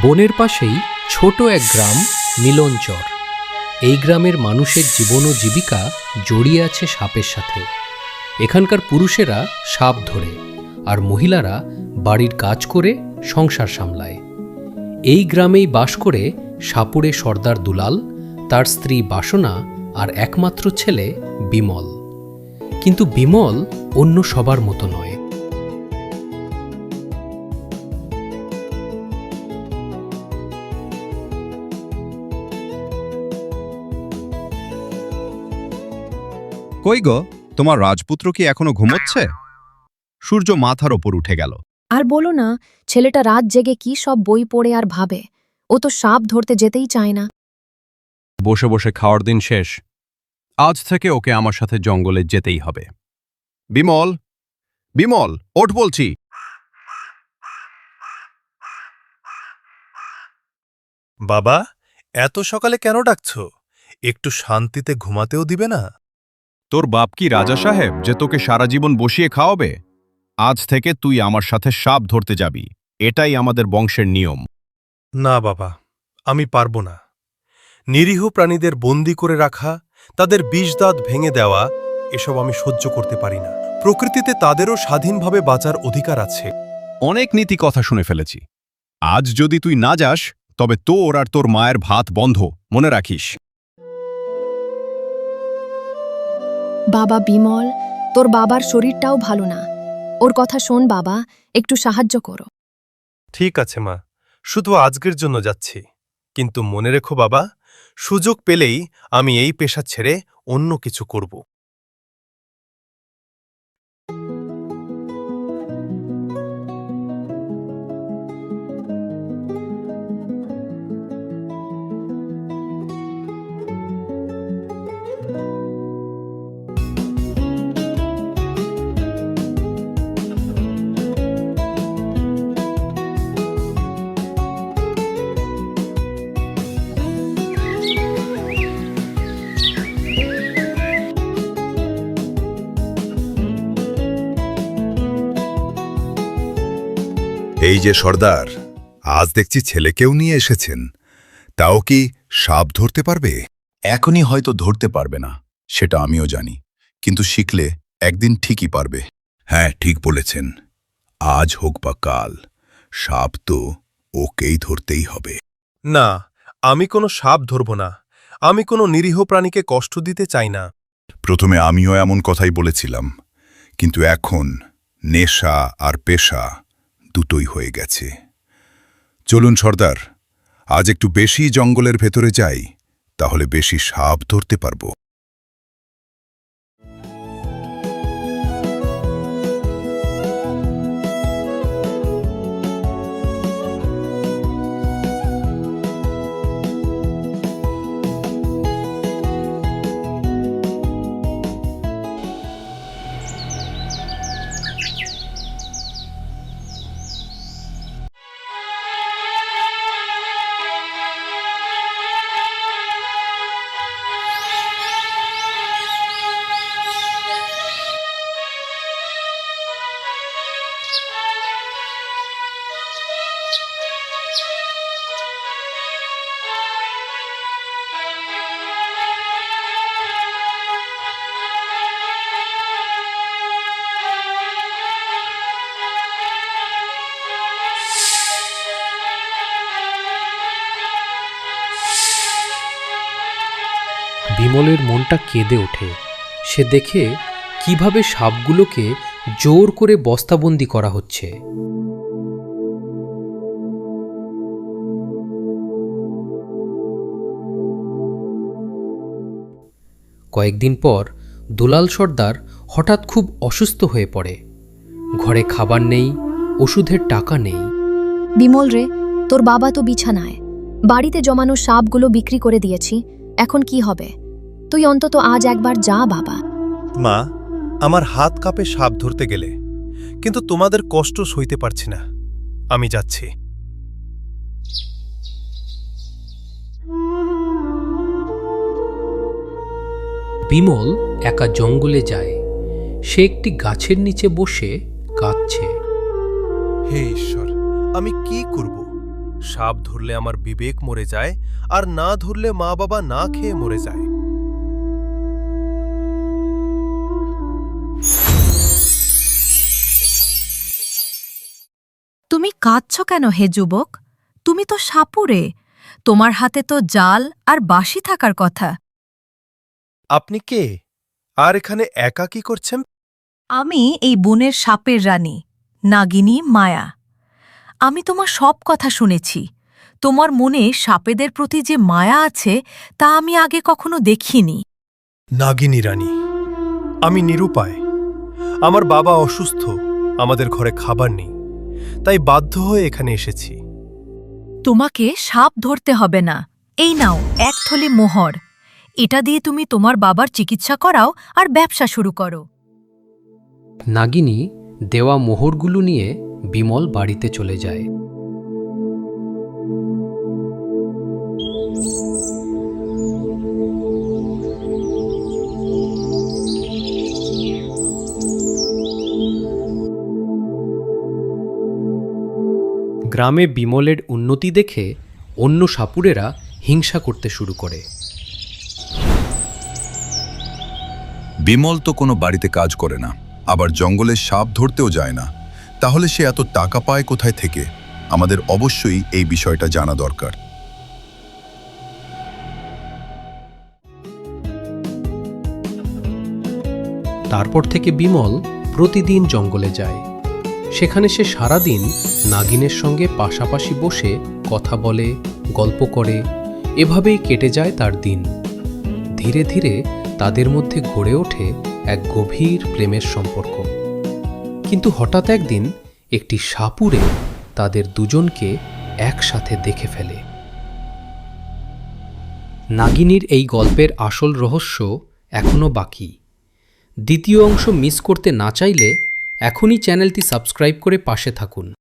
বনের পাশেই ছোট এক গ্রাম মিলনচর। এই গ্রামের মানুষের জীবন ও জীবিকা জড়িয়ে আছে সাপের সাথে। এখানকার পুরুষেরা সাপ ধরে আর মহিলারা বাড়ির কাজ করে সংসার সামলায়। এই গ্রামেই বাস করে সাপুড়ে সর্দার দুলাল, তার স্ত্রী বাসনা আর একমাত্র ছেলে বিমল। কিন্তু বিমল অন্য সবার মতো নয়। কই গো, তোমার রাজপুত্র কি এখনো ঘুমোচ্ছে? সূর্য মাথার ওপর উঠে গেল। আর বলো না, ছেলেটা রাত জেগে কি সব বই পড়ে আর ভাবে। ও তো সাপ ধরতে যেতেই চায় না। বসে বসে খাওয়ার দিন শেষ। আজ থেকে ওকে আমার সাথে জঙ্গলে যেতেই হবে। বিমল, বিমল, ওঠ বলছি। বাবা, এত সকালে কেন ডাকছ? একটু শান্তিতে ঘুমাতেও দিবে না? তোর বাপ কি রাজা সাহেব যে তোকে সারা জীবন বসিয়ে খাওয়াবে? আজ থেকে তুই আমার সাথে সাপ ধরতে যাবি, এটাই আমাদের বংশের নিয়ম। না বাবা, আমি পারব না। নিরীহ প্রাণীদের বন্দি করে রাখা, তাদের বিষদাঁত ভেঙে দেওয়া, এসব আমি সহ্য করতে পারি না। প্রকৃতিতে তাদেরও স্বাধীনভাবে বাঁচার অধিকার আছে। অনেক নীতি কথা শুনে ফেলেছি। আজ যদি তুই না যাস তবে তোর আর তোর মায়ের ভাত বন্ধ, মনে রাখিস। বাবা বিমল, তোর বাবার শরীরটাও ভালো না। ওর কথা শোন বাবা, একটু সাহায্য করো। ঠিক আছে মা, শুধু আজকের জন্য যাচ্ছি। কিন্তু মনে রেখো বাবা, সুযোগ পেলেই আমি এই পেশা ছেড়ে অন্য কিছু করব। এই যে সর্দার, আজ দেখছি ছেলেকেও নিয়ে এসেছেন। তাও কি সাপ ধরতে পারবে? এখনই হয়তো ধরতে পারবে না, সেটা আমিও জানি, কিন্তু শিখলে একদিন ঠিকই পারবে। হ্যাঁ, ঠিক বলেছেন। আজ হোক বা কাল, সাপ তো ওকেই ধরতেই হবে। না, আমি কোনো সাপ ধরব না। আমি কোনো নিরীহ প্রাণীকে কষ্ট দিতে চাই না। প্রথমে আমিও এমন কথাই বলেছিলাম, কিন্তু এখন নেশা আর পেশা দুটোই হয়ে গেছে। চলুন সর্দার, আজ একটু বেশি জঙ্গলের ভেতরে যাই, তাহলে বেশি সাপ ধরতে পারবো। বিমলের মনটা কেঁদে ওঠে। সে দেখে কিভাবে সাপগুলোকে জোর করে বস্তাবন্দি করা হচ্ছে। কয়েকদিন পর দুলাল সর্দার হঠাৎ খুব অসুস্থ হয়ে পড়ে। ঘরে খাবার নেই, ওষুধের টাকা নেই। বিমল রে, তোর বাবা তো বিছানায়। বাড়িতে জমানো সাপগুলো বিক্রি করে দিয়েছি, এখন কি হবে? তুই অন্তত আজ একবার যা বাবা। মা, আমার হাত কাঁপে সাপ ধরতে গেলে, কিন্তু তোমাদের কষ্ট সইতে পারছি না। আমি যাচ্ছি। বিমল একা জঙ্গলে যায়। সে একটি গাছের নিচে বসে কাঁদছে। হে ঈশ্বর, আমি কি করব? সাপ ধরলে আমার বিবেক মরে যায়, আর না ধরলে মা বাবা না খেয়ে মরে যায়। তুমি কাঁদছ কেন হে যুবক? তুমি তো সাপুরে, তোমার হাতে তো জাল আর বাঁশি থাকার কথা। আপনি কে? আর এখানে একা কি করছেন? আমি এই বনের সাপের রানী, নাগিনী মায়া। আমি তোমার সব কথা শুনেছি। তোমার মনে সাপেদের প্রতি যে মায়া আছে তা আমি আগে কখনো দেখিনি। নাগিনী রানী, আমি নিরুপায়। আমার বাবা অসুস্থ, আমাদের ঘরে খাবার নেই, তাই বাধ্য হয়ে এখানে এসেছি। তোমাকে সাপ ধরতে হবে না। এই নাও এক থলি মোহর। এটা দিয়ে তুমি তোমার বাবার চিকিৎসা করাও আর ব্যবসা শুরু করো। নাগিনী দেওয়া মোহরগুলো নিয়ে বিমল বাড়িতে চলে যায়। গ্রামে বিমলের উন্নতি দেখে অন্য সাপুড়েরা হিংসা করতে শুরু করে। বিমল তো কোনো বাড়িতে কাজ করে না, আবার জঙ্গলে সাপ ধরতেও যায় না। তাহলে সে এত টাকা পায় কোথায় থেকে? আমাদের অবশ্যই এই বিষয়টা জানা দরকার। তারপর থেকে বিমল প্রতিদিন জঙ্গলে যায়। সেখানে সে সারাদিন নাগিনের সঙ্গে পাশাপাশি বসে কথা বলে, গল্প করে। এভাবেই কেটে যায় তার দিন। ধীরে ধীরে তাদের মধ্যে গড়ে ওঠে এক গভীর প্রেমের সম্পর্ক। কিন্তু হঠাৎ একদিন একটি সাপুড়ে তাদের দুজনকে একসাথে দেখে ফেলে। নাগিনীর এই গল্পের আসল রহস্য এখনও বাকি। দ্বিতীয় অংশ মিস করতে না চাইলে এখনই চ্যানেলটি সাবস্ক্রাইব করে পাশে থাকুন।